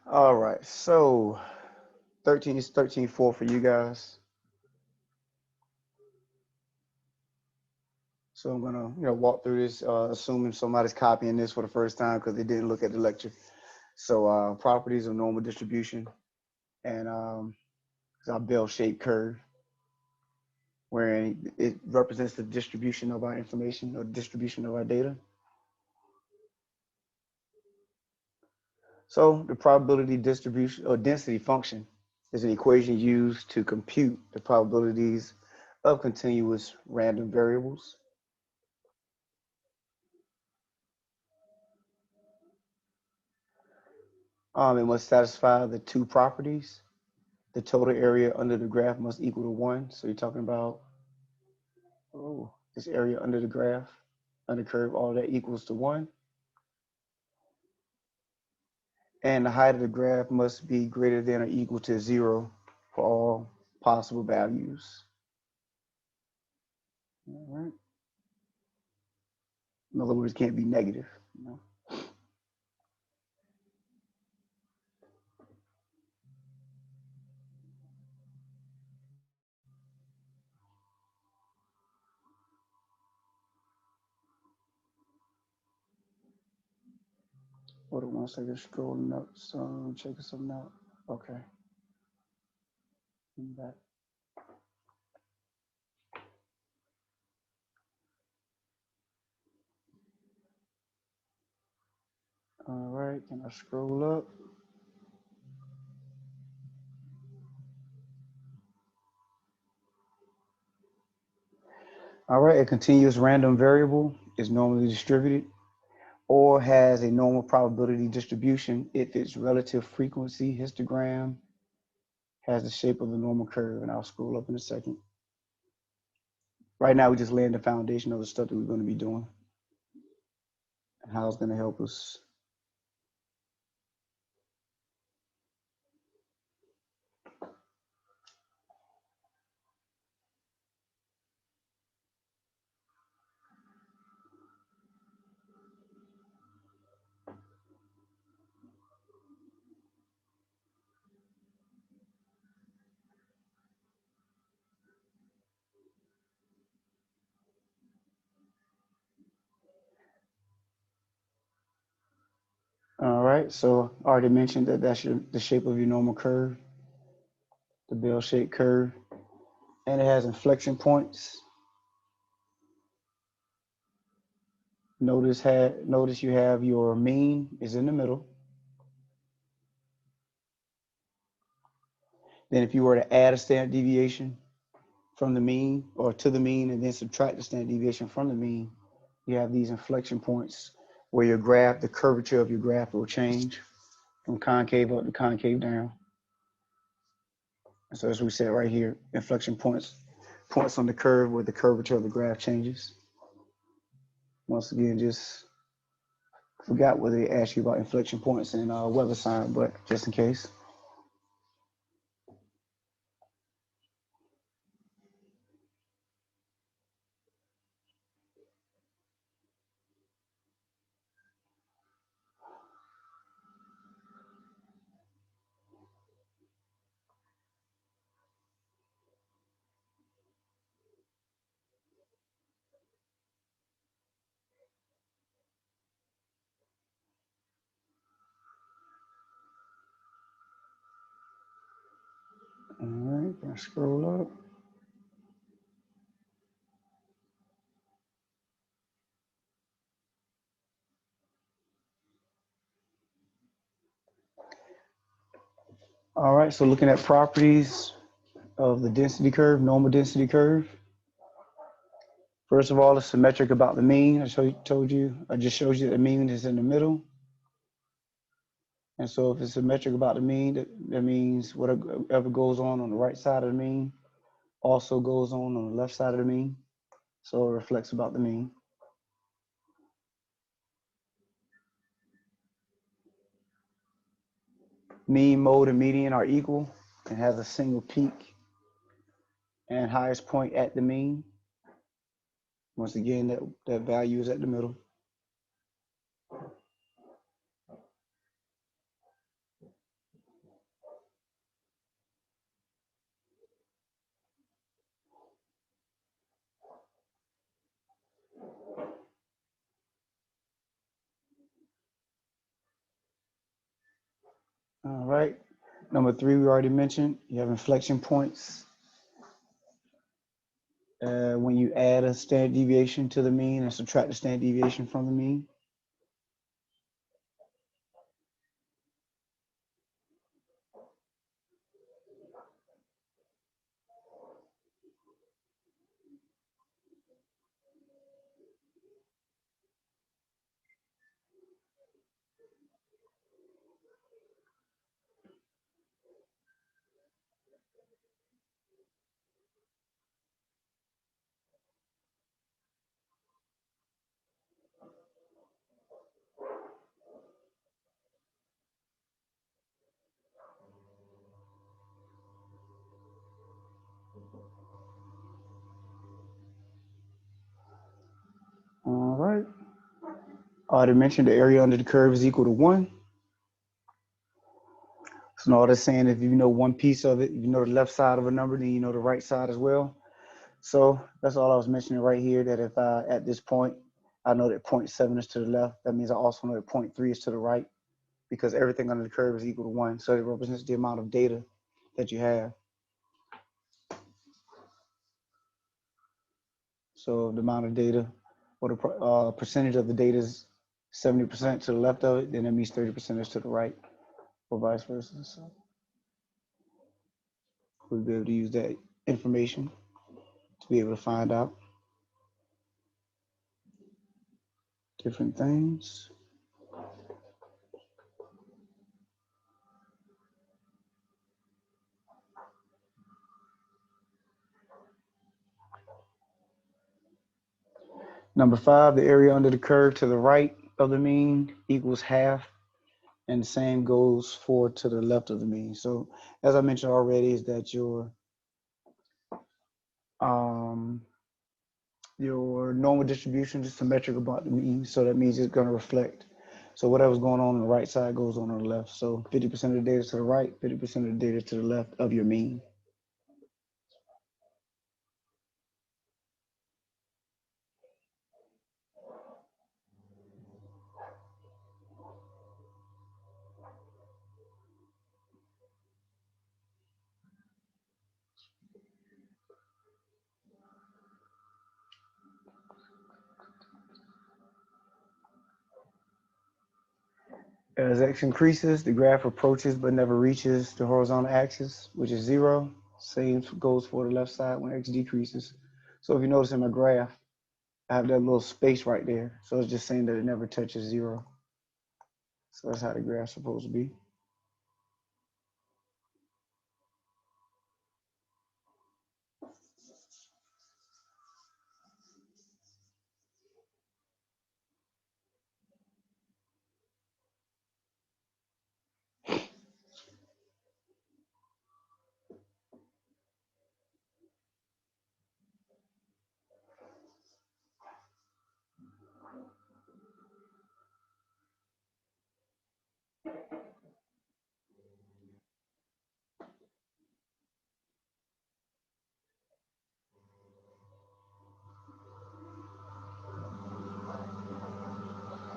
All right, so 13 is 13.4 for you guys. So I'm gonna, walk through this, assuming somebody's copying this for the first time because they didn't look at the lecture. So properties of normal distribution, and it's our bell-shaped curve, where it represents the distribution of our information or distribution of our data. So the probability distribution or density function is an equation used to compute the probabilities of continuous random variables. It must satisfy the two properties. The total area under the graph must equal to 1. So you're talking about, this area under the graph, under the curve, all that equals to 1. And the height of the graph must be greater than or equal to 0 for all possible values. All right. In other words, it can't be negative. Hold on 1 second, scrolling up, so checking something out. Okay. I'm back. All right, can I scroll up? All right, a continuous random variable is normally distributed or has a normal probability distribution if its relative frequency histogram has the shape of a normal curve, and I'll scroll up in a second. Right now, we're just laying the foundation of the stuff that we're going to be doing and how it's going to help us. All right, so I already mentioned that that's the shape of your normal curve, the bell-shaped curve, and it has inflection points. Notice you have your mean is in the middle. Then if you were to add a standard deviation from the mean or to the mean and then subtract the standard deviation from the mean, you have these inflection points where your graph, the curvature of your graph will change from concave up to concave down. And so as we said right here, inflection points on the curve where the curvature of the graph changes. Once again, just forgot whether they asked you about inflection points in weather sign, but just in case. All right, gonna scroll up. All right, so looking at properties of the density curve, normal density curve. First of all, it's symmetric about the mean. I just showed you that the mean is in the middle. And so if it's symmetric about the mean, that means whatever goes on the right side of the mean also goes on the left side of the mean. So it reflects about the mean. Mean, mode, and median are equal and has a single peak and highest point at the mean. Once again, that value is at the middle. All right. Number three, we already mentioned. You have inflection points. When you add a standard deviation to the mean and subtract the standard deviation from the mean. All right. I already mentioned the area under the curve is equal to 1. So all that's saying, if you know one piece of it, you know the left side of a number, then you know the right side as well. So that's all I was mentioning right here, that if I, at this point, I know that 0.7 is to the left, that means I also know that 0.3 is to the right, because everything under the curve is equal to 1. So it represents the amount of data that you have. So the amount of data, or the percentage of the data is 70% to the left of it, then that means 30% is to the right, or vice versa. So we'll be able to use that information to be able to find out different things. Number 5, the area under the curve to the right of the mean equals half, and the same goes for to the left of the mean. So as I mentioned already, is that your normal distribution is symmetric about the mean, so that means it's going to reflect. So whatever's going on the right side goes on the left. So 50% of the data to the right, 50% of the data to the left of your mean. As x increases, the graph approaches but never reaches the horizontal axis, which is 0. Same goes for the left side when x decreases. So if you notice in my graph, I have that little space right there. So it's just saying that it never touches 0. So that's how the graph's supposed to be.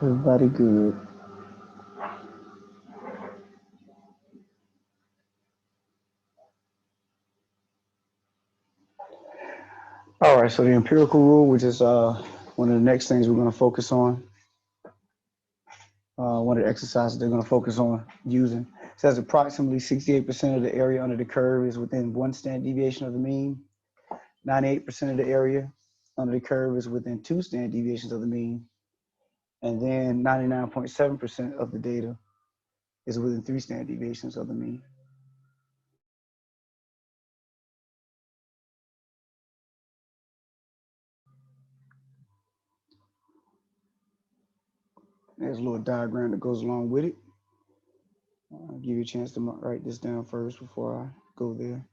Everybody good. All right, so the empirical rule, which is one of the next things we're going to focus on, one of the exercises they're going to focus on using, says approximately 68% of the area under the curve is within 1 standard deviation of the mean. 98% of the area under the curve is within 2 standard deviations of the mean. And then 99.7% of the data is within 3 standard deviations of the mean. There's a little diagram that goes along with it. I'll give you a chance to write this down first before I go there.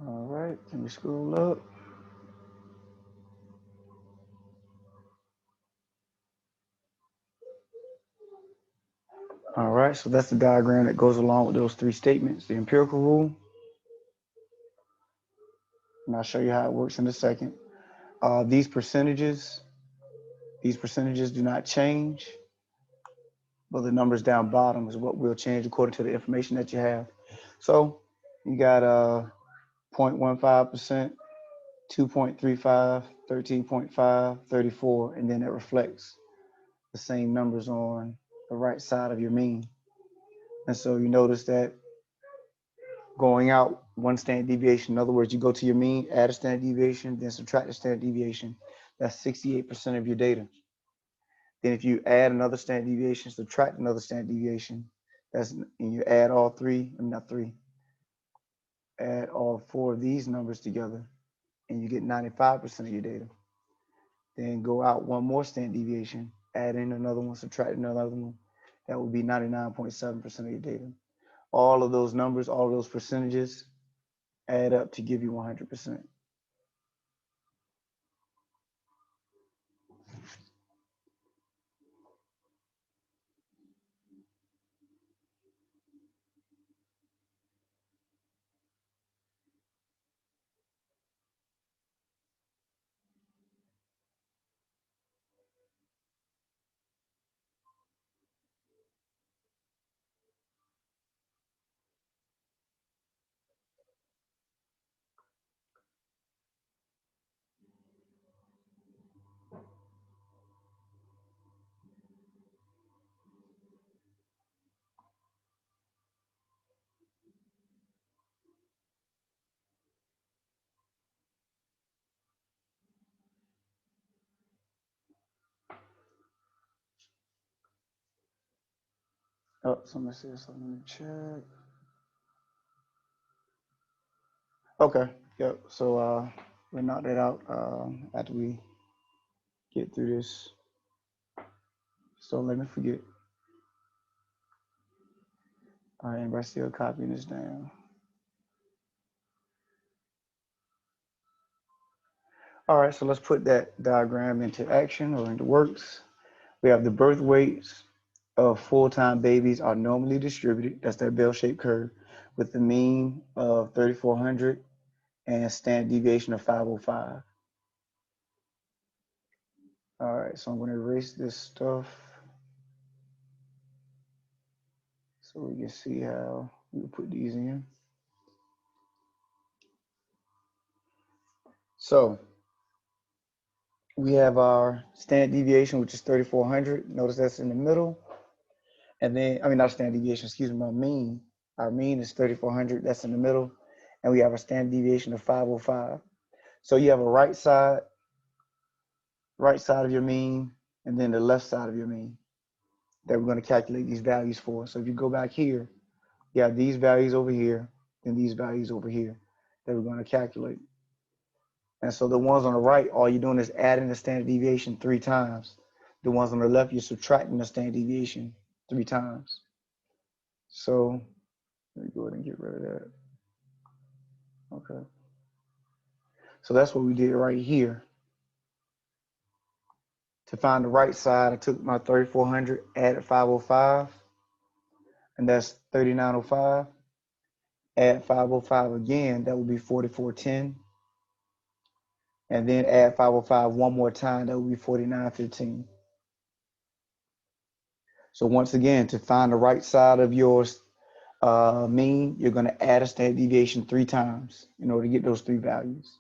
All right, let me scroll up. All right, so that's the diagram that goes along with those three statements, the empirical rule, and I'll show you how it works in a second. These percentages do not change, but the numbers down bottom is what will change according to the information that you have. So you got 0.15%, 2.35, 13.5, 34, and then it reflects the same numbers on the right side of your mean. And so you notice that going out one standard deviation, in other words, you go to your mean, add a standard deviation, then subtract the standard deviation. That's 68% of your data. Then if you add another standard deviation, subtract another standard deviation, and you add all three, I mean not three, add all four of these numbers together, and you get 95% of your data. Then go out one more standard deviation, add in another one, subtract another one. That would be 99.7% of your data. All of those numbers, all of those percentages add up to give you 100%. Oh, somebody said something in the chat. Okay, yep. So we knock that out after we get through this. So let me forget. All right, anybody still copying this down? All right, so let's put that diagram into action or into works. We have the birth weights of full-time babies are normally distributed. That's that bell-shaped curve with the mean of 3,400 and standard deviation of 505. All right, so I'm going to erase this stuff so we can see how we put these in. So we have our standard deviation, which is 3,400. Notice that's in the middle. And then, I mean, not standard deviation, excuse me, my mean. Our mean is 3,400. That's in the middle. And we have a standard deviation of 505. So you have a right side of your mean, and then the left side of your mean that we're going to calculate these values for. So if you go back here, you have these values over here, and these values over here that we're going to calculate. And so the ones on the right, all you're doing is adding the standard deviation 3 times. The ones on the left, you're subtracting the standard deviation 3 times. So let me go ahead and get rid of that. Okay. So that's what we did right here. To find the right side, I took my 3,400, added 505, and that's 3,905. Add 505 again, that would be 4,410. And then add 505 one more time, that would be 4,915. So once again, to find the right side of your mean, you're going to add a standard deviation 3 times in order to get those 3 values.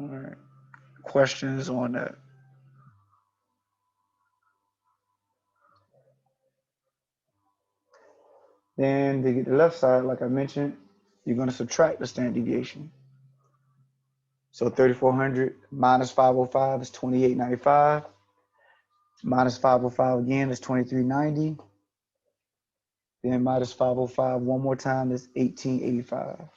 All right. Questions on that? Then to get the left side, like I mentioned, you're going to subtract the standard deviation. So 3,400 minus 505 is 2,895. Minus 505 again is 2,390. Then minus 505 one more time is 1,885.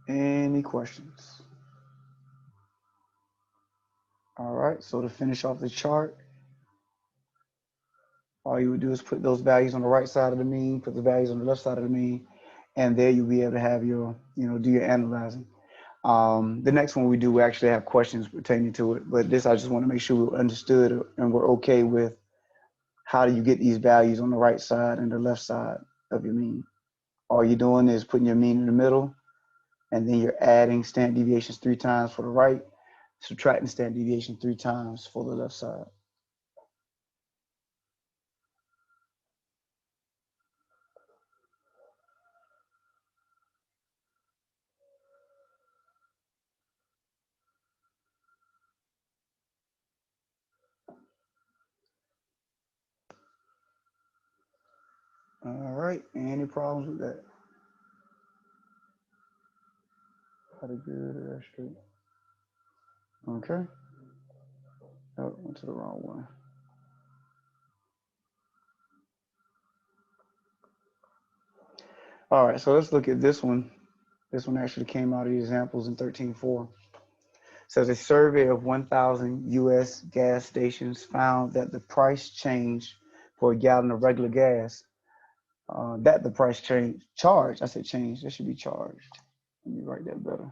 Any questions? All right, so to finish off the chart, all you would do is put those values on the right side of the mean, put the values on the left side of the mean, and there you'll be able to have your, do your analyzing. The next one we actually have questions pertaining to it, but this I just want to make sure we understood and we're okay with how do you get these values on the right side and the left side of your mean. All you're doing is putting your mean in the middle, and then you're adding standard deviations 3 times for the right, subtracting standard deviation 3 times for the left side. All right, any problems with that? Got a good or that straight? Okay. Oh, went to the wrong one. All right, so let's look at this one. This one actually came out of the examples in 13.4. Says a survey of 1,000 U.S. gas stations found that the price change for a gallon of regular gas, that the price charged, I said change, that should be charged. Let me write that better.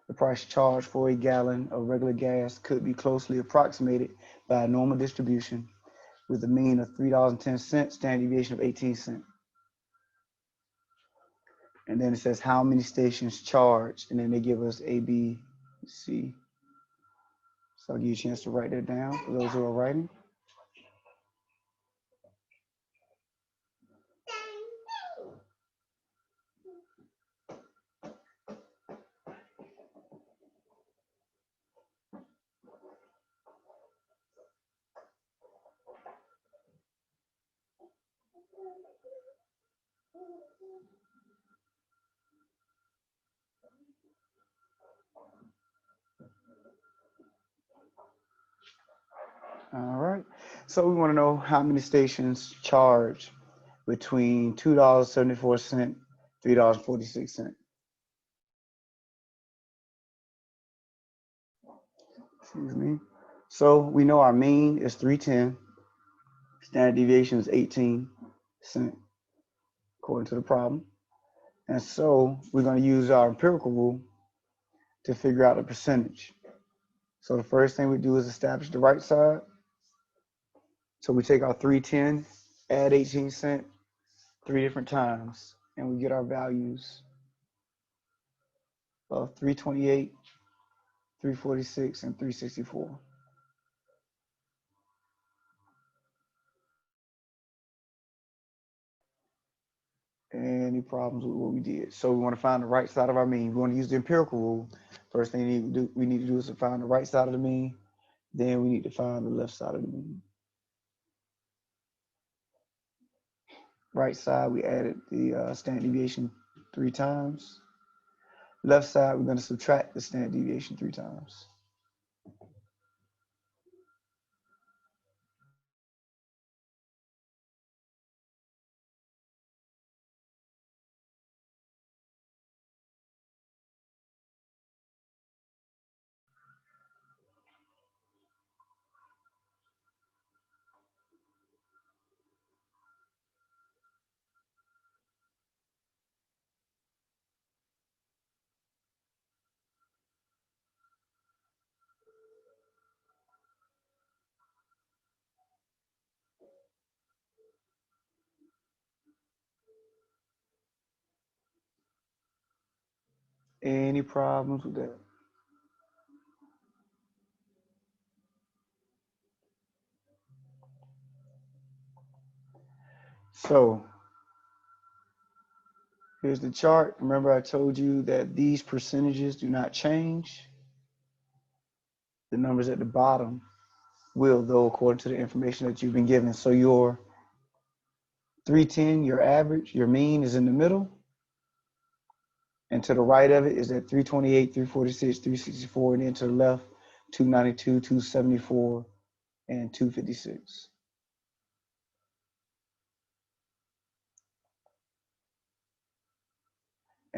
The price charged for a gallon of regular gas could be closely approximated by a normal distribution with a mean of $3.10, standard deviation of 18 cents. And then it says how many stations charged, and then they give us A, B, C. So I'll give you a chance to write that down for those who are writing. All right. So we want to know how many stations charge between $2.74, $3.46. Excuse me. So we know our mean is 310. Standard deviation is 18 cents, according to the problem. And so we're going to use our empirical rule to figure out the percentage. So the first thing we do is establish the right side. So we take our 310, add 18 cents 3 different times, and we get our values of 328, 346, and 364. Any problems with what we did? So we want to find the right side of our mean. We want to use the empirical rule. First thing we need to do is to find the right side of the mean. Then we need to find the left side of the mean. Right side, we added the standard deviation 3 times. Left side, we're going to subtract the standard deviation 3 times. Any problems with that? So here's the chart. Remember I told you that these percentages do not change. The numbers at the bottom will, though, according to the information that you've been given. So your 310, your average, your mean is in the middle. And to the right of it is at 328, 346, 364, and then to the left, 292, 274, and 256.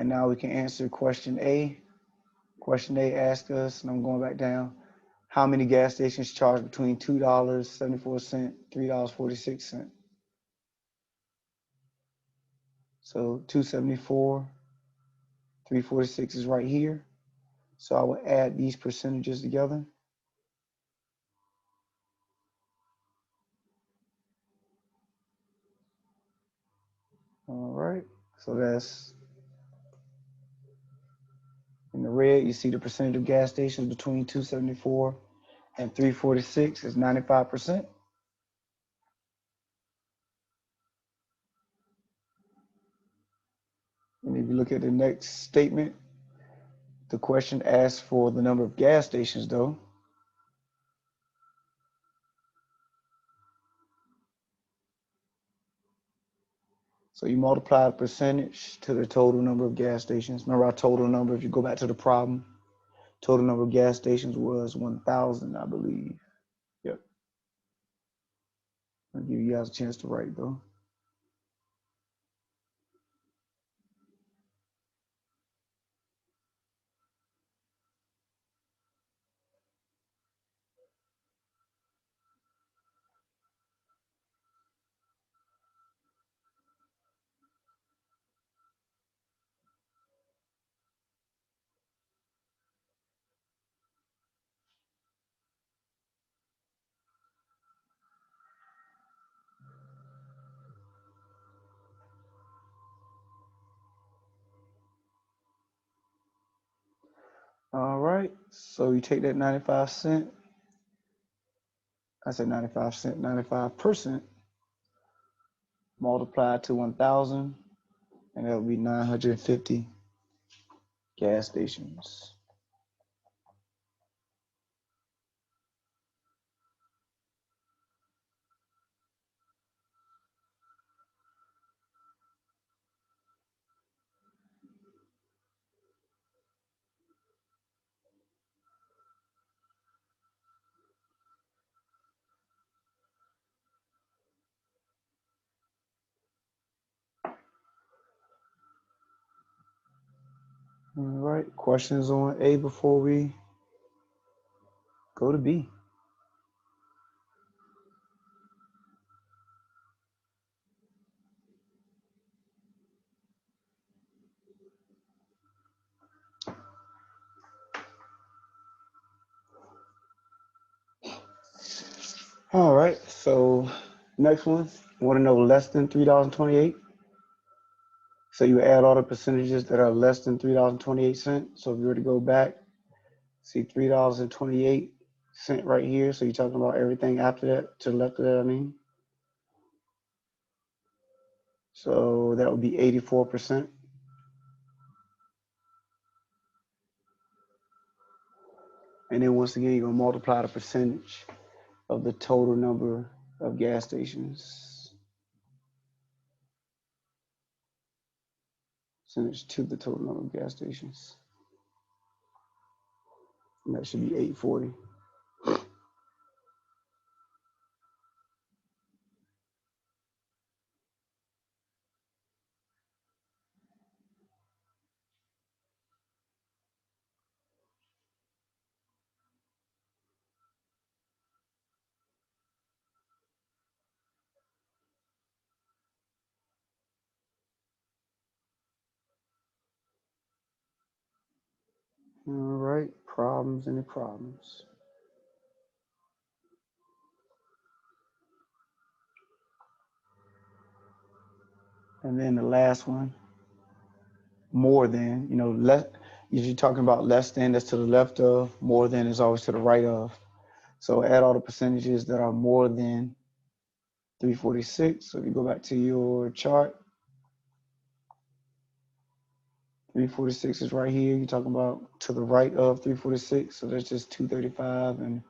And now we can answer question A. Question A asks us, and I'm going back down, how many gas stations charge between $2.74, $3.46? So 274, 346 is right here. So I will add these percentages together. All right, so that's in the red. You see the percentage of gas stations between 274 and 346 is 95%. And if you look at the next statement, the question asks for the number of gas stations though. So you multiply the percentage to the total number of gas stations. Remember our total number, if you go back to the problem, total number of gas stations was 1,000, I believe. Yep. I'll give you guys a chance to write though. All right, so you take that 95 cent, I said 95 cent, 95%, multiplied to 1,000, and that would be 950 gas stations. All right, questions on A before we go to B? All right, so next one, you want to know less than $3.28? So you add all the percentages that are less than $3.28. So if you were to go back, see $3.28 right here. So you're talking about everything after that, to the left of that, I mean. So that would be 84%. And then once again, you're gonna multiply the percentage of the total number of gas stations. Percentage to the total number of gas stations. And that should be 840. All right, problems, any problems? And then the last one, more than, less, if you're talking about less than, that's to the left of, more than is always to the right of. So add all the percentages that are more than 346. So if you go back to your chart, 346 is right here. You're talking about to the right of 346. So that's just 235 and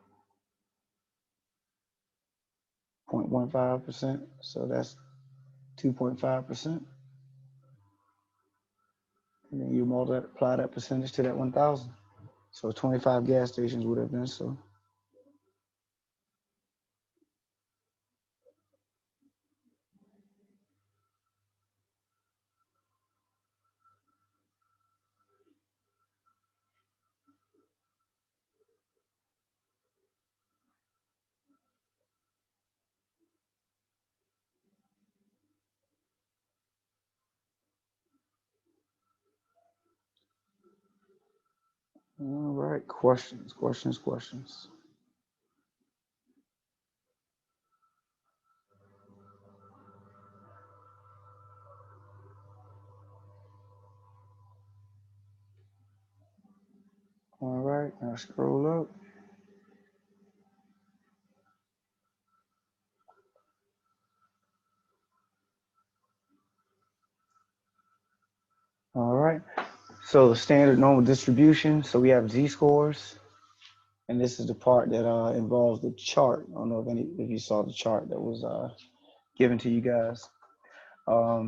0.15%. So that's 2.5%. And then you multiply that percentage to that 1,000. So 25 gas stations would have been so. All right, questions. All right, now scroll up. All right, so the standard normal distribution. So we have z-scores, and this is the part that involves the chart. I don't know if you saw the chart that was given to you guys.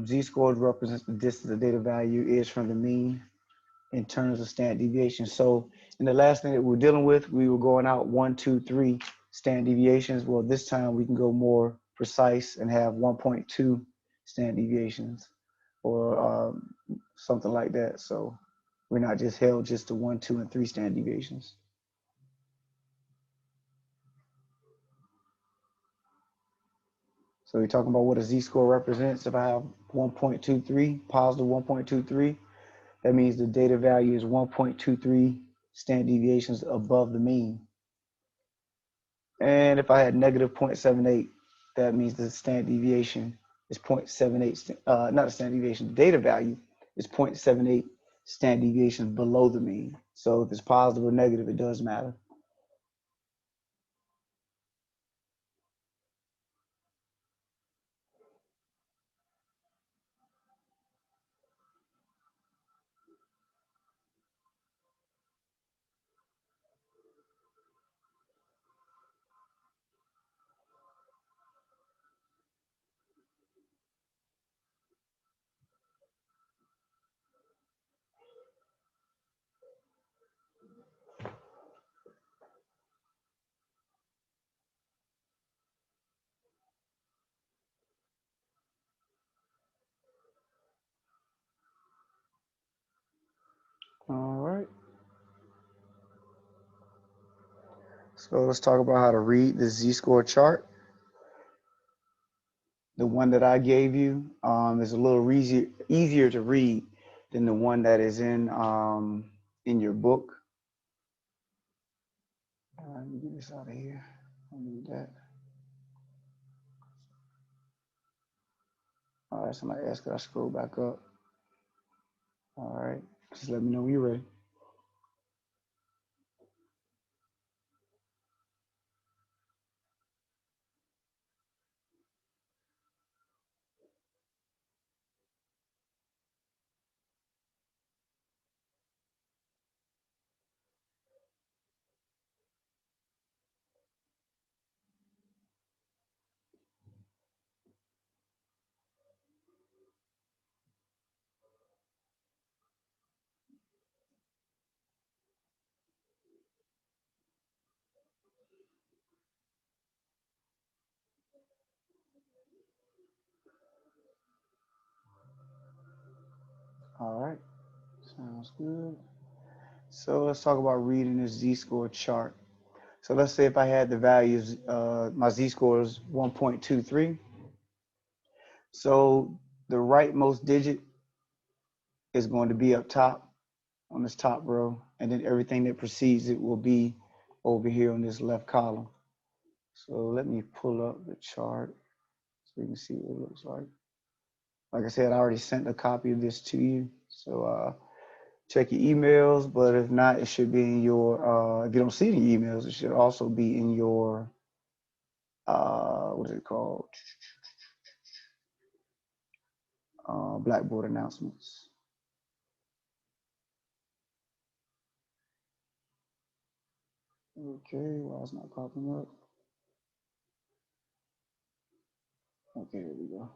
Z-scores represents the distance the data value is from the mean in terms of standard deviation. So in the last thing that we were dealing with, we were going out 1, 2, 3 standard deviations. Well, this time we can go more precise and have 1.2 standard deviations or something like that. So we're not just held just to 1, 2, and 3 standard deviations. So we're talking about what a z-score represents. If I have 1.23, positive 1.23, that means the data value is 1.23 standard deviations above the mean. And if I had negative 0.78, that means the standard deviation is 0.78, not a standard deviation, the data value is 0.78 standard deviations below the mean. So if it's positive or negative, it does matter. All right. So let's talk about how to read the z-score chart. The one that I gave you is a little easier to read than the one that is in your book. Let me get this out of here. I need that. All right, somebody asked, could I scroll back up? All right, just let me know when you're ready. All right, sounds good. So let's talk about reading this z-score chart. So let's say if I had the values, my z-score is 1.23. So the rightmost digit is going to be up top on this top row, and then everything that precedes it will be over here on this left column. So let me pull up the chart so you can see what it looks like. Like I said, I already sent a copy of this to you. So check your emails, but if not, it should be in your, if you don't see the emails, it should also be in your, what is it called? Blackboard announcements. Okay, why it's not popping up? Okay, here we go.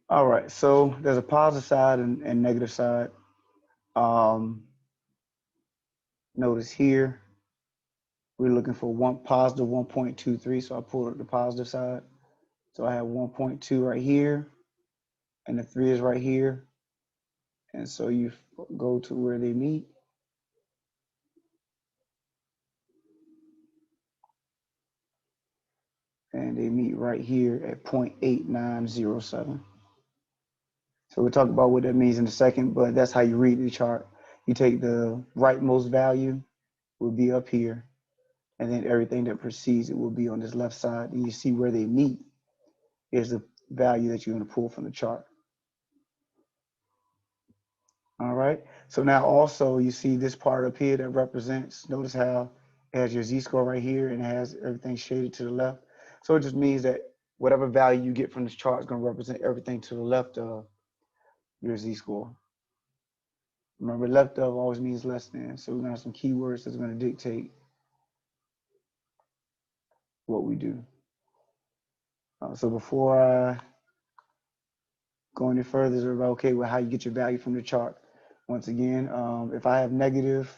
All right, so there's a positive side and negative side. Notice here, we're looking for one positive 1.23, so I pulled up the positive side. So I have 1.2 right here, and the 3 is right here. And so you go to where they meet. and they meet right here at 0.8907. So we'll talk about what that means in a second, but that's how you read the chart. You take the rightmost value, will be up here, and then everything that precedes it will be on this left side. And you see where they meet is the value that you're going to pull from the chart. All right. So now also you see this part up here that represents, notice how it has your Z-score right here and it has everything shaded to the left. So it just means that whatever value you get from this chart is going to represent everything to the left of your Z-score. Remember, left of always means less than. So we're going to have some keywords that's going to dictate what we do. So before I go any further, is everybody okay with how you get your value from the chart? Once again, if I have negative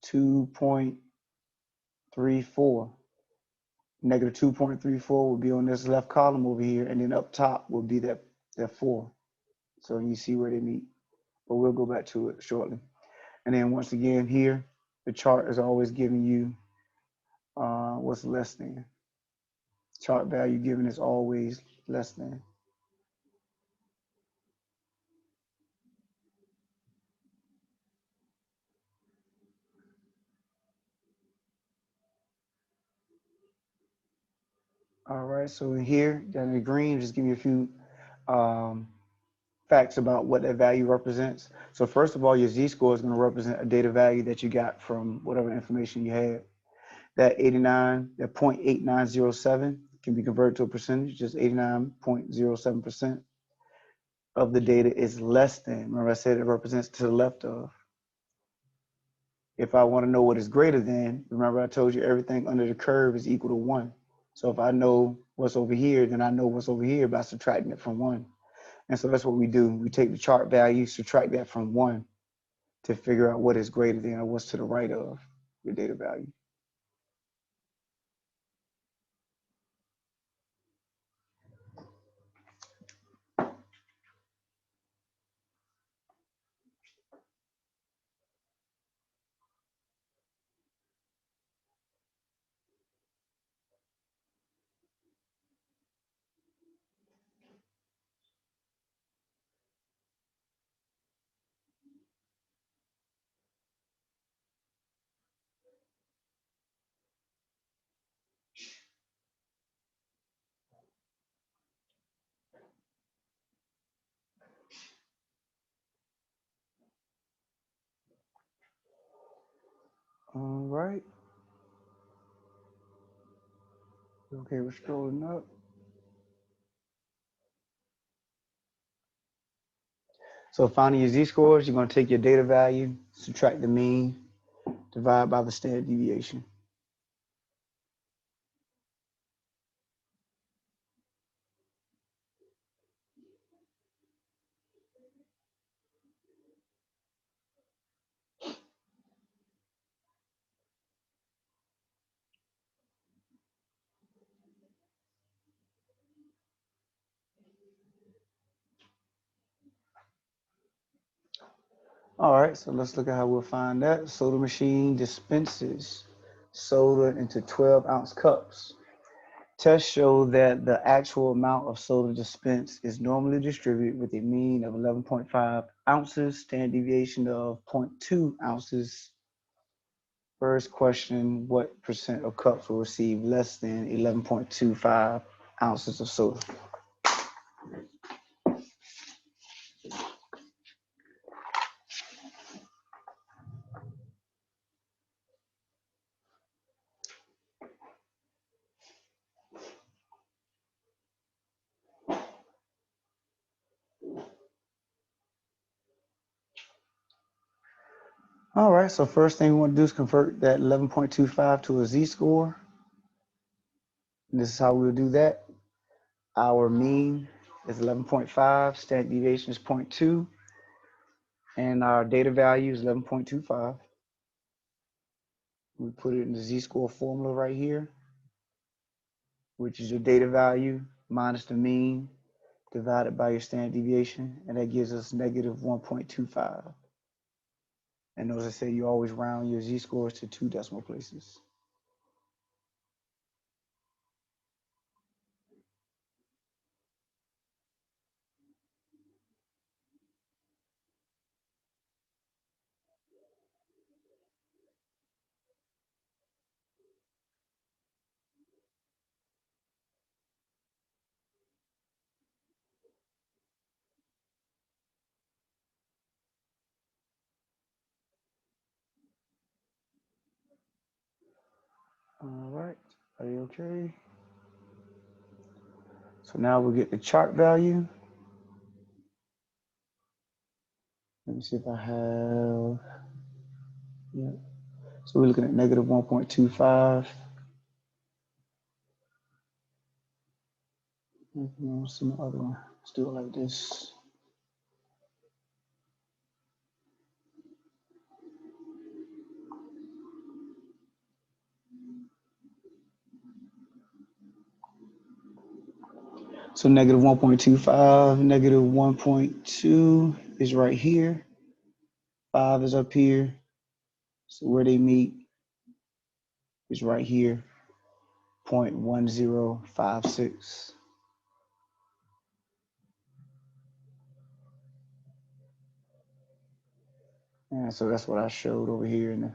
2.34, negative 2.34 will be on this left column over here, and then up top will be that 4. So you see where they meet, but we'll go back to it shortly. And then once again here, the chart is always giving you what's less than. Chart value given is always less than. All right, so in here, down in the green, just give me a few facts about what that value represents. So first of all, your Z-score is going to represent a data value that you got from whatever information you had. That 0.8907 can be converted to a percentage, just 89.07% of the data is less than. Remember I said it represents to the left of. If I want to know what is greater than, remember I told you everything under the curve is equal to 1. So if I know what's over here, then I know what's over here by subtracting it from 1. And so that's what we do. We take the chart value, subtract that from 1 to figure out what is greater than or what's to the right of your data value. All right. Okay, we're scrolling up. So finding your Z-scores, you're going to take your data value, subtract the mean, divide by the standard deviation. All right, so let's look at how we'll find that. Soda machine dispenses soda into 12-ounce cups. Tests show that the actual amount of soda dispensed is normally distributed with a mean of 11.5 ounces, standard deviation of 0.2 ounces. First question, what percent of cups will receive less than 11.25 ounces of soda? All right, so first thing we want to do is convert that 11.25 to a Z-score. And this is how we'll do that. Our mean is 11.5, standard deviation is 0.2, and our data value is 11.25. We put it in the Z-score formula right here, which is your data value minus the mean divided by your standard deviation, and that gives us negative 1.25. And as I say, you always round your Z-scores to 2 decimal places. All right, are you okay? So now we'll get the chart value. Let me see if I have, yeah. So we're looking at negative 1.25. Let's see my other one. Let's do it like this. So negative 1.25, negative 1.2 is right here. 5 is up here. So where they meet is right here, 0.1056. And so that's what I showed over here in a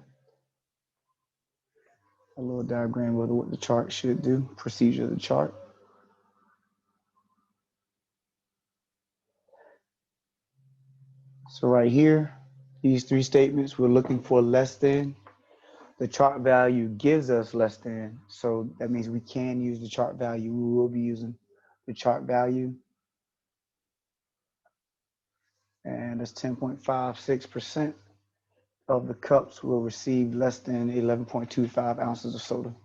little diagram of what the chart should do, procedure of the chart. So right here, these three statements, we're looking for less than. The chart value gives us less than, so that means we can use the chart value. We will be using the chart value, and that's 10.56% of the cups will receive less than 11.25 ounces of soda.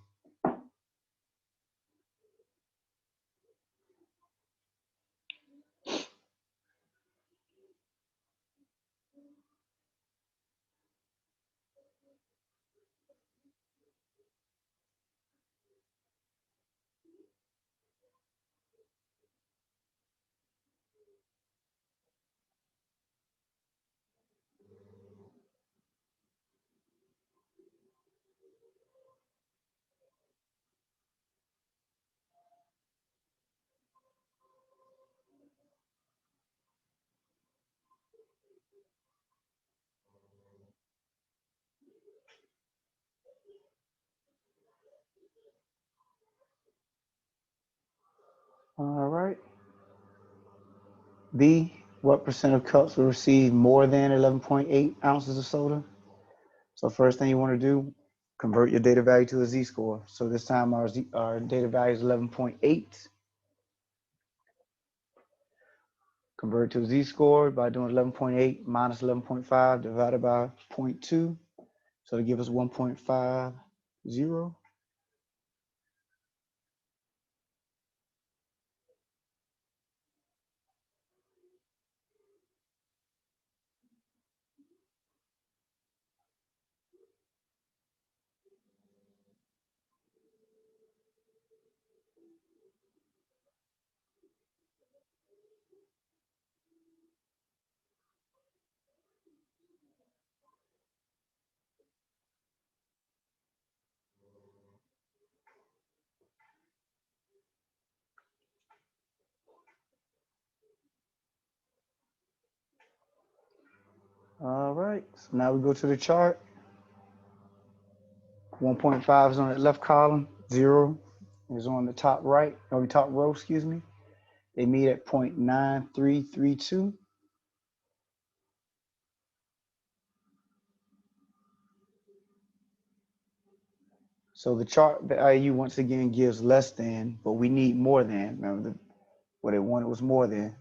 All right. B, what percent of cups will receive more than 11.8 ounces of soda? So first thing you want to do, convert your data value to a z-score. So this time our data value is 11.8. Convert to a z-score by doing 11.8 minus 11.5 divided by 0.2. So to give us 1.50. All right, so now we go to the chart. 1.5 is on the left column, 0 is on the top right, or the top row, excuse me. They meet at 0.9332. So the chart value once again gives less than, but we need more than. Remember, what they wanted was more than.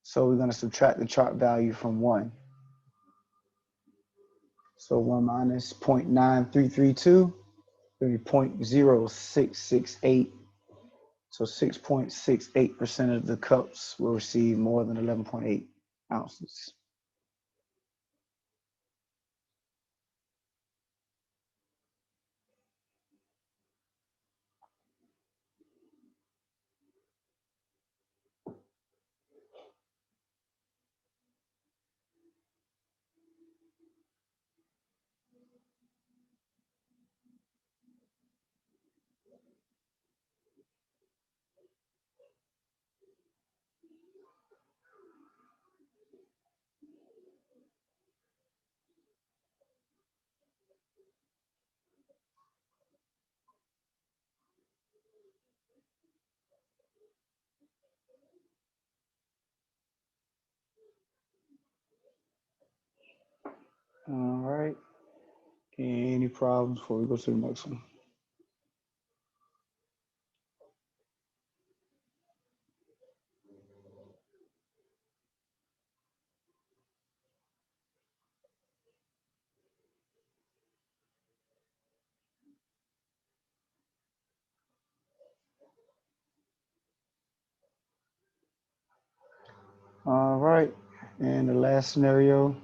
So we're going to subtract the chart value from 1. So 1 minus 0.9332 will be 0.0668. So 6.68% of the cups will receive more than 11.8 ounces. All right. Any problems before we go to the next one? All right. And the last scenario,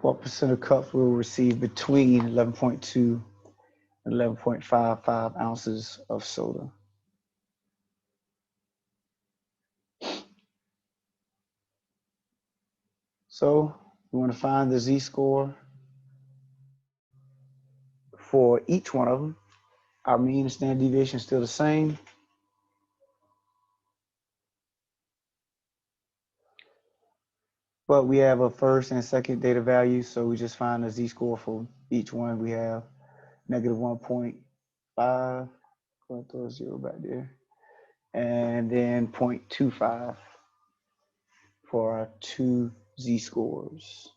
what percent of cups will receive between 11.2 and 11.55 ounces of soda? So we want to find the z-score for each one of them. Our mean and standard deviation is still the same. But we have a first and second data value, so we just find the z-score for each one. We have negative 1.5, going to throw a 0 back there, and then 0.25 for our two z-scores.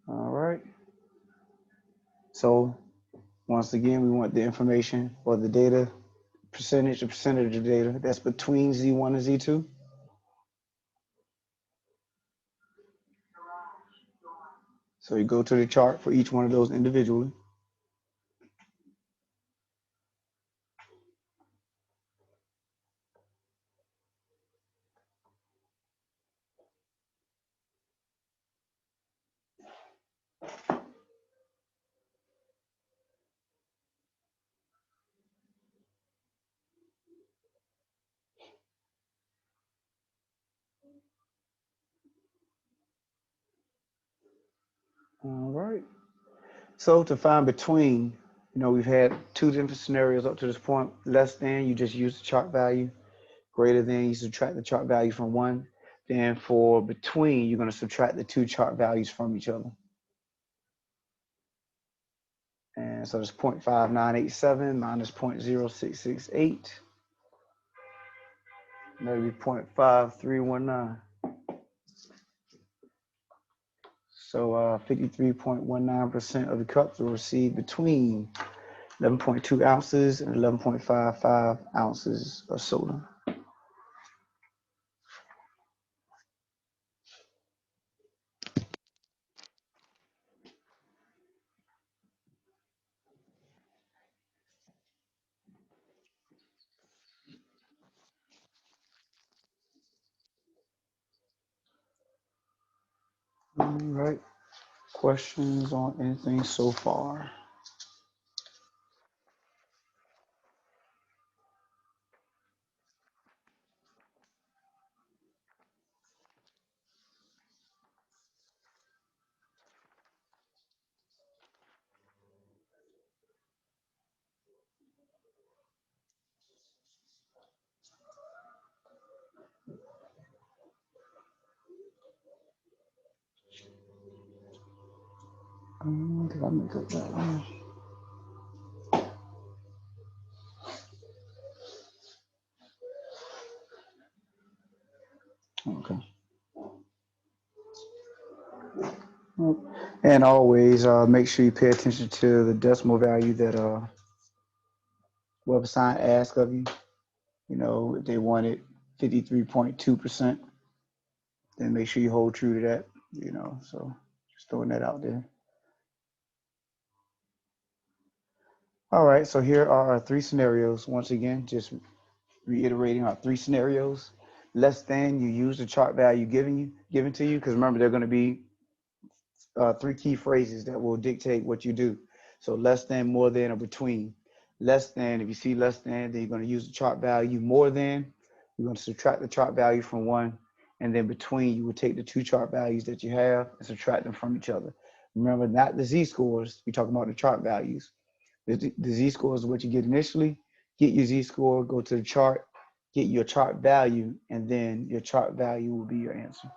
All right. So once again, we want the information or the data percentage, the percentage of data that's between Z1 and Z2. So you go to the chart for each one of those individually. All right. So to find between, we've had two different scenarios up to this point. Less than, you just use the chart value. Greater than, you subtract the chart value from one. Then for between, you're going to subtract the two chart values from each other. And so it's 0.5987 minus 0.0668. That'll be 0.5319. So 53.19% of the cups will receive between 11.2 ounces and 11.55 ounces of soda. All right. Questions on anything so far? Did I make up that one? Okay. And always make sure you pay attention to the decimal value that WebAssign asks of you. If they wanted 53.2%, then make sure you hold true to that. So just throwing that out there. All right, so here are our three scenarios. Once again, just reiterating our three scenarios. Less than, you use the chart value given to you, because remember, they're going to be three key phrases that will dictate what you do. So less than, more than, or between. Less than, if you see less than, then you're going to use the chart value. More than, you're going to subtract the chart value from one. And then between, you will take the two chart values that you have and subtract them from each other. Remember, not the z-scores. We're talking about the chart values. The z-score is what you get initially. Get your z-score, go to the chart, get your chart value, and then your chart value will be your answer.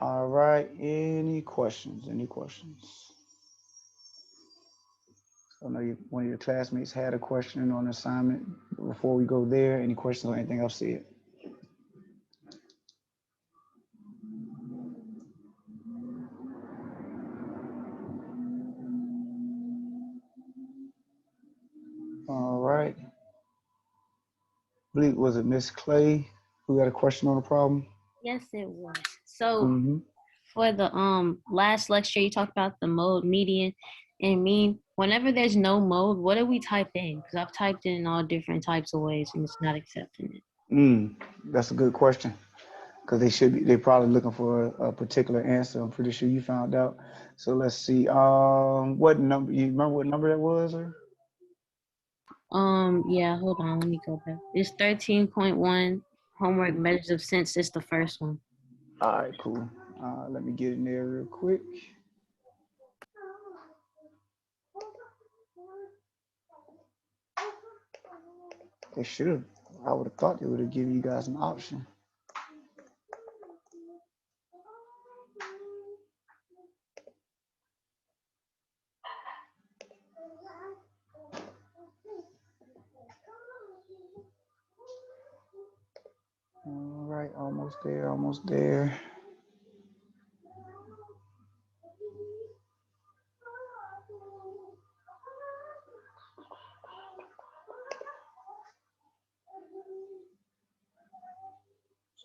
All right, any questions? Any questions? I know one of your classmates had a question on assignment. Before we go there, any questions on anything I've said? All right. I believe, was it Miss Clay who had a question on the problem? Yes, it was. So for the last lecture, you talked about the mode, median, and mean. Whenever there's no mode, what do we type in? Because I've typed in all different types of ways and it's not accepting it. That's a good question, because they're probably looking for a particular answer. I'm pretty sure you found out. So let's see. What number? You remember what number that was? Or? Yeah, hold on, let me go back. It's 13.1. Homework measures of sense is the first one. All right, cool. Let me get in there real quick. They should have. I would have thought they would have given you guys an option. All right, almost there, almost there.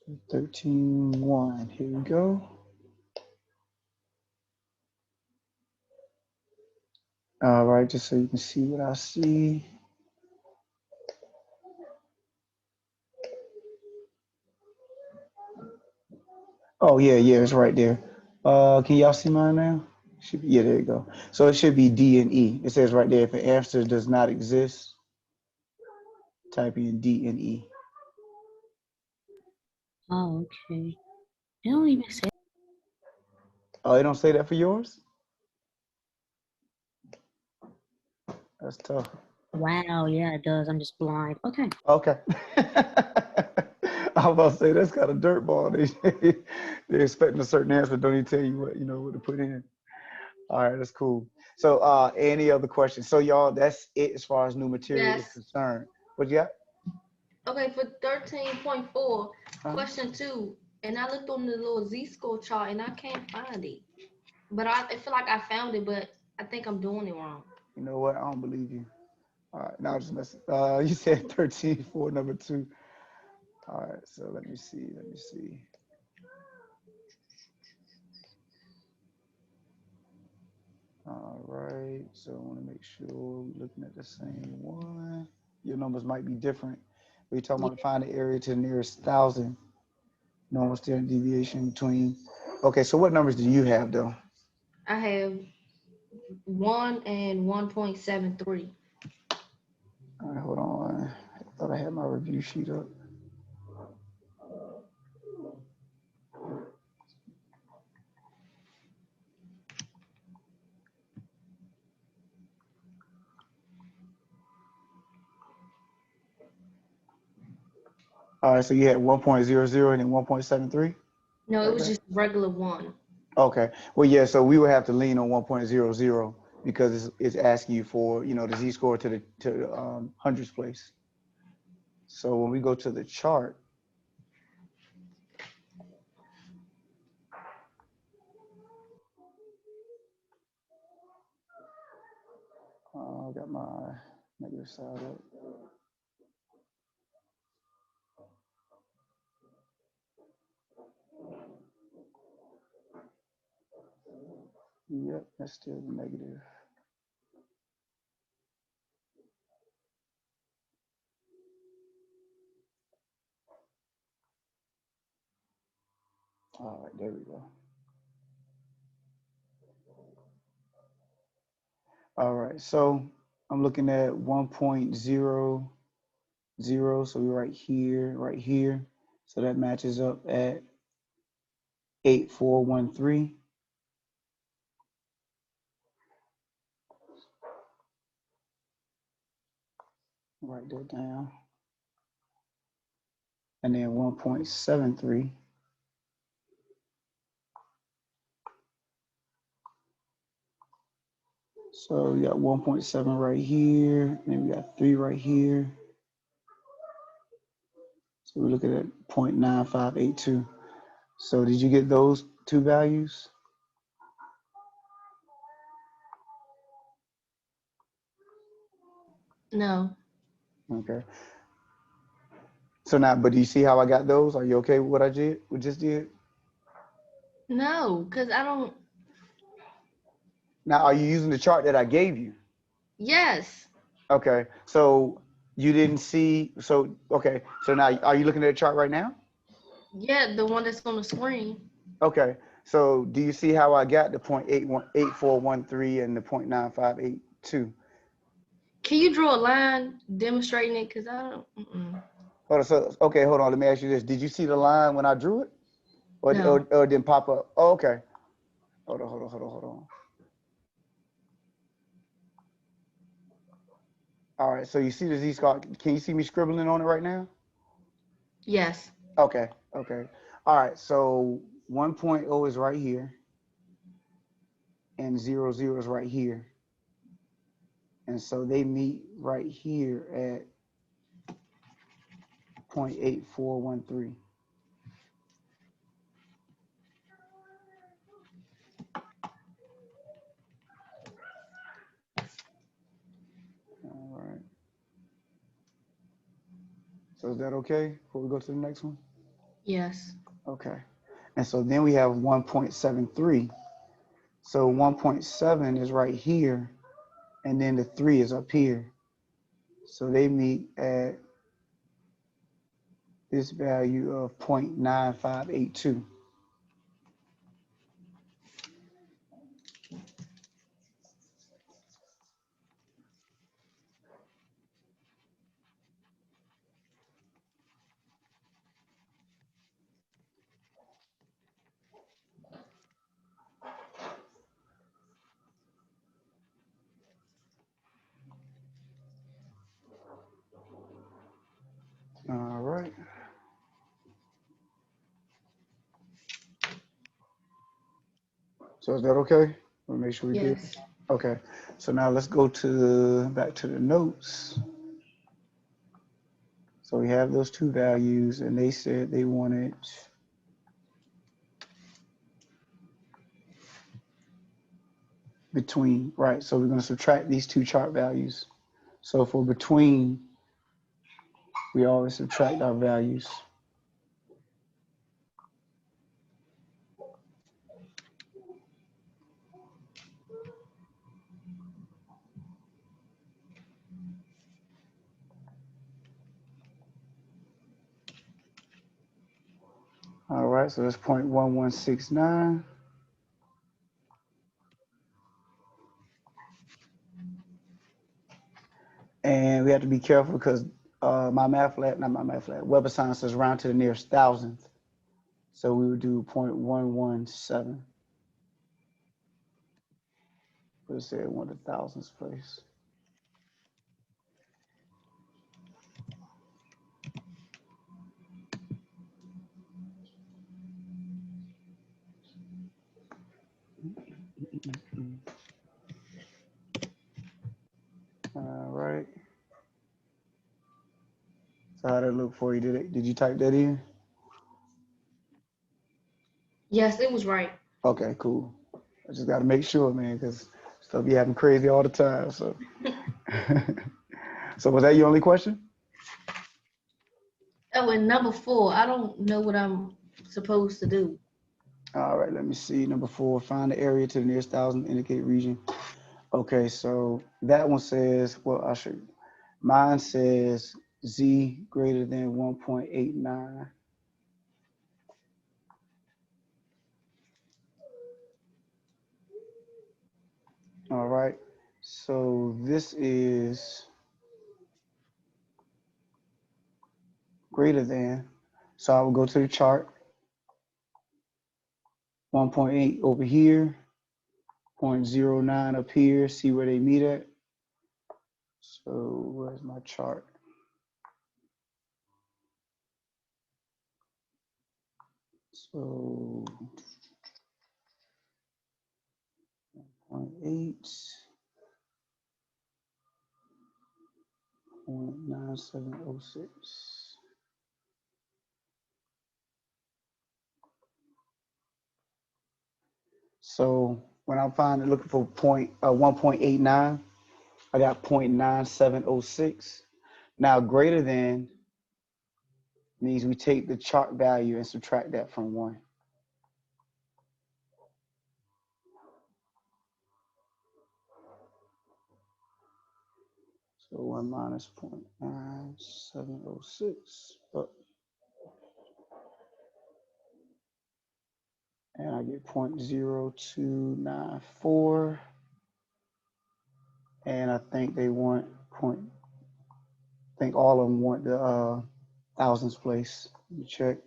So 13.1, here we go. All right, just so you can see what I see. Oh yeah, it's right there. Can y'all see mine now? Should be, yeah, there you go. So it should be D and E. It says right there, if an answer does not exist, type in D and E. Oh, okay. It don't even say. Oh, they don't say that for yours? That's tough. Wow, yeah, it does. I'm just blind. Okay. Okay. I was about to say that's kind of dirtball. They're expecting a certain answer, don't even tell you what to put in. All right, that's cool. So any other questions? So y'all, that's it as far as new material is concerned. What you got? Okay, for 13.4, question 2, and I looked on the little Z-score chart and I can't find it. But I feel like I found it, but I think I'm doing it wrong. You know what? I don't believe you. All right, now just messing. You said 13 for number 2. All right, so let me see. All right, so I want to make sure we're looking at the same one. Your numbers might be different. We're talking about find the area to the nearest 1,000 normal standard deviation between. Okay, so what numbers do you have though? I have 1 and 1.73. All right, hold on. I thought I had my review sheet up. All right, so you had 1.00 and then 1.73? No, it was just regular 1. Okay. Well, yeah, so we would have to lean on 1.00 because it's asking you for, the z-score to the hundreds place. So when we go to the chart, I got my negative side up. Yep, that's still negative. All right, there we go. All right, so I'm looking at 1.00, so we're right here. So that matches up at 8413. Write that down. And then 1.73. So we got 1.7 right here, and then we got 3 right here. So we're looking at 0.9582. So did you get those two values? No. Okay. So now, but do you see how I got those? Are you okay with what I did? We just did? No, because I don't. Now, are you using the chart that I gave you? Yes. Okay. So you didn't see. So okay. So now, are you looking at the chart right now? Yeah, the one that's on the screen. Okay. So do you see how I got the 0.8413 and the 0.9582? Can you draw a line demonstrating it? Because I don't. Hold on. So okay. Hold on. Let me ask you this. Did you see the line when I drew it, No. or it didn't pop up? Oh, okay. Hold on. All right. So you see the Z-scar? Can you see me scribbling on it right now? Yes. Okay. All right. So 1.0 is right here, and 00 is right here, and so they meet right here at 0.8413. All right. So is that okay before we go to the next one? Yes. Okay. And so then we have 1.73. So 1.7 is right here, and then the 3 is up here. So they meet at this value of 0.9582. All right. So is that okay? We'll make sure we good. Yes. Okay. So now let's go to back to the notes. So we have those two values, and they said they wanted between, right? So we're going to subtract these two chart values. So for between, we always subtract our values. All right, so that's 0.1169. And we have to be careful because Web of Science says round to the nearest thousandth. So we would do 0.117. Let's say 1/1000th place. All right. So how did it look for you? Did you type that in? Yes, it was right. Okay, cool. I just got to make sure, man, because stuff be happening crazy all the time. So, so was that your only question? Oh, and number 4, I don't know what I'm supposed to do. All right, let me see. Number 4, find the area to the nearest thousand indicate region. Okay, so that one says, well, I should. Mine says Z greater than 1.89. All right. So this is greater than. So I will go to the chart. 1.8 over here, 0.09 up here, see where they meet at. So where's my chart? So 0.8, 0.9706. So when I'm looking for 1.89, I got 0.9706. Now greater than means we take the chart value and subtract that from 1. So 1 minus 0.9706 up, and I get 0.0294, and I think they want I think all of them want the thousands place. Let me check.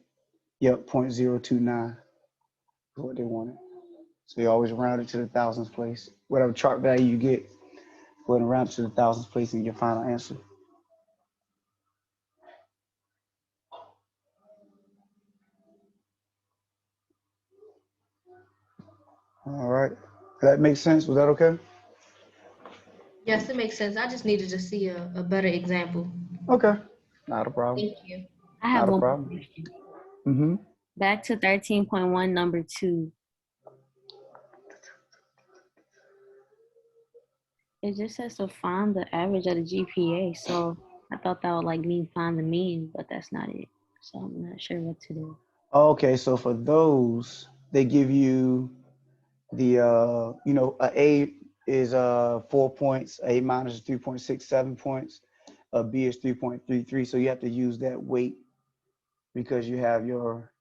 Yep, 0.029 is what they wanted. So you always round it to the thousands place. Whatever chart value you get, go ahead and round it to the thousands place and get your final answer. All right. That makes sense. Was that okay? Yes, it makes sense. I just needed to see a better example. Okay. Not a problem. Thank you. I have Not a one more problem. question. Mm-hmm. Back to 13.1, number 2. It just says to find the average of the GPA. So I thought that would like mean find the mean, but that's not it. So I'm not sure what to do. Okay, so for those, they give you the a is 4 points, a minus is 3.67 points, a B is 3.33. So you have to use that weight because you have your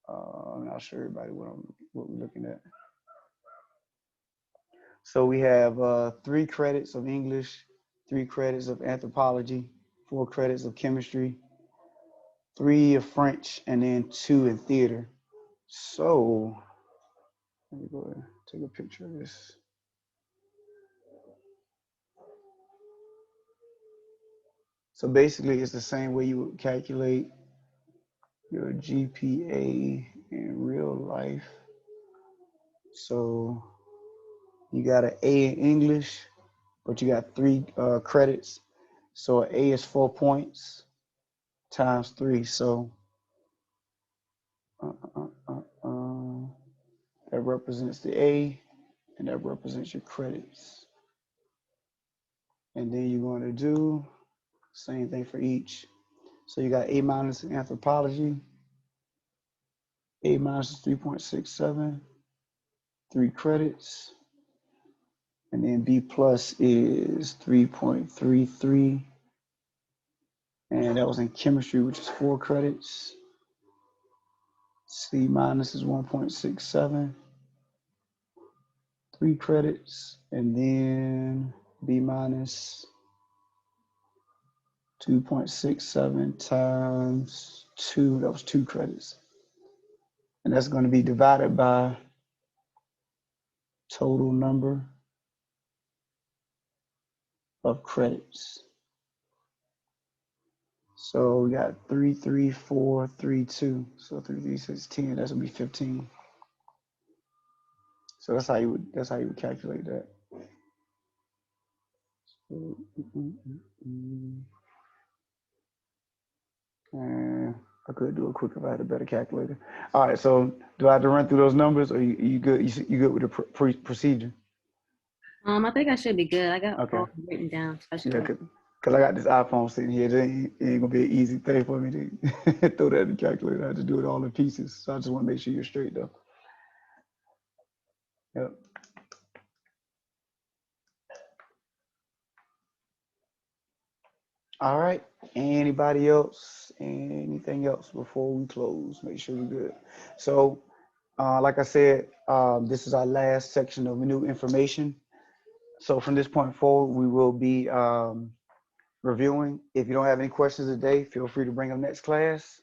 I'm not sure everybody what we're looking at. So we have 3 credits of English, 3 credits of anthropology, 4 credits of chemistry, 3 of French, and then 2 in theater. So let me go ahead and take a picture of this. So basically, it's the same way you would calculate your GPA in real life. So you got an A in English, but you got 3 credits. So an A is 4 points times 3. So that represents the A, and that represents your credits. And then you're going to do same thing for each. So you got A minus in anthropology. A minus is 3.67, 3 credits. And then B plus is 3.33. And that was in chemistry, which is 4 credits. C minus is 1.67, 3 credits. And then B minus 2.67 times 2, that was 2 credits. And that's going to be divided by total number of credits. So we got 3, 3, 4, 3, 2. So 3, 3, 6, 10. That's gonna be 15. So that's how you would calculate that. And I could do it quick if I had a better calculator. All right. So do I have to run through those numbers, or you good? You good with the procedure? I think I should be good. I got Okay. all written down. Yeah, because I got this iPhone sitting here. It ain't gonna be an easy thing for me to throw that in the calculator. I have to do it all in pieces. So I just want to make sure you're straight though. Yep. All right. Anybody else? Anything else before we close? Make sure we're good. So, like I said, this is our last section of new information. So from this point forward, we will be reviewing. If you don't have any questions today, feel free to bring them next class.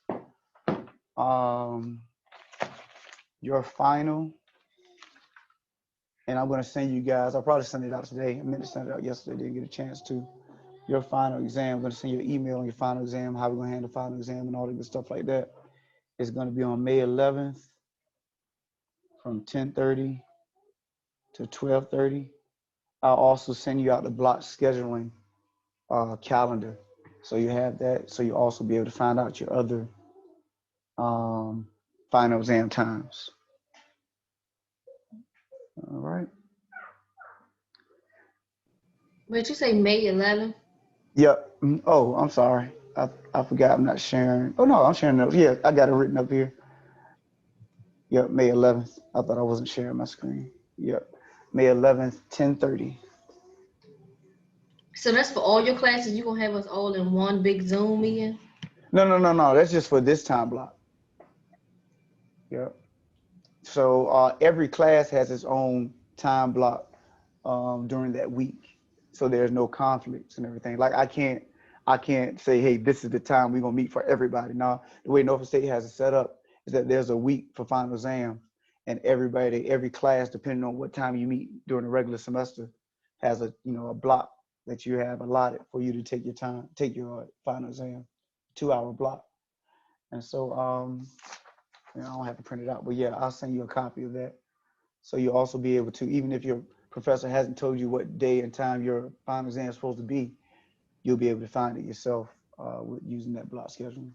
Your final, and I'm going to send you guys, I'll probably send it out today. I meant to send it out yesterday, didn't get a chance to. Your final exam, I'm going to send you an email on your final exam, how we're going to handle final exam and all the good stuff like that. It's going to be on May 11th from 10:30 to 12:30. I'll also send you out the block scheduling calendar. So you have that. So you'll also be able to find out your other final exam times. All right. But you say May 11th? Yep. Oh, I'm sorry. I forgot I'm not sharing. Oh, no, I'm sharing those. Yeah, I got it written up here. Yep, May 11th. I thought I wasn't sharing my screen. Yep. May 11th, 10:30. So that's for all your classes? You gonna have us all in one big Zoom meeting? No. That's just for this time block. Yep. So every class has its own time block during that week. So there's no conflicts and everything. Like I can't say, hey, this is the time we're gonna meet for everybody. Now, the way Norfolk State has it set up is that there's a week for final exam, and every class, depending on what time you meet during the regular semester, has a a block that you have allotted for you to take your final exam, 2-hour block. And so I don't have to print it out, but yeah, I'll send you a copy of that. So you'll also be able to, even if your professor hasn't told you what day and time your final exam is supposed to be, you'll be able to find it yourself with using that block scheduling.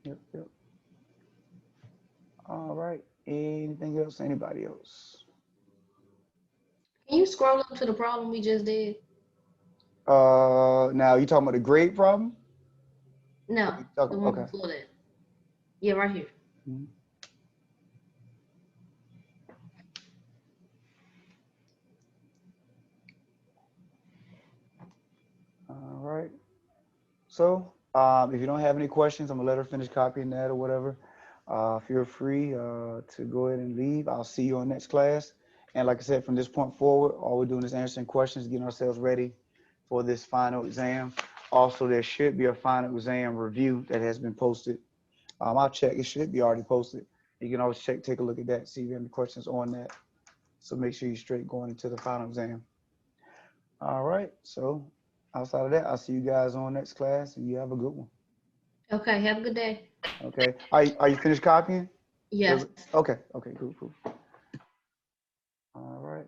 Yep. All right. Anything else? Anybody else? Can you scroll up to the problem we just did? Now you talking about the grade problem? No, the one Okay. before that. Yeah, right here. Mhm. All right. So if you don't have any questions, I'm gonna let her finish copying that or whatever. Feel free to go ahead and leave. I'll see you on next class. And like I said, from this point forward, all we're doing is answering questions, getting ourselves ready for this final exam. Also, there should be a final exam review that has been posted. I'll check. It should be already posted. You can always check, take a look at that, see if you have any questions on that. So make sure you're straight going into the final exam. All right. So outside of that, I'll see you guys on next class, and you have a good one. Okay, have a good day. Okay. Are you finished copying? Yes. Okay. Cool. All right.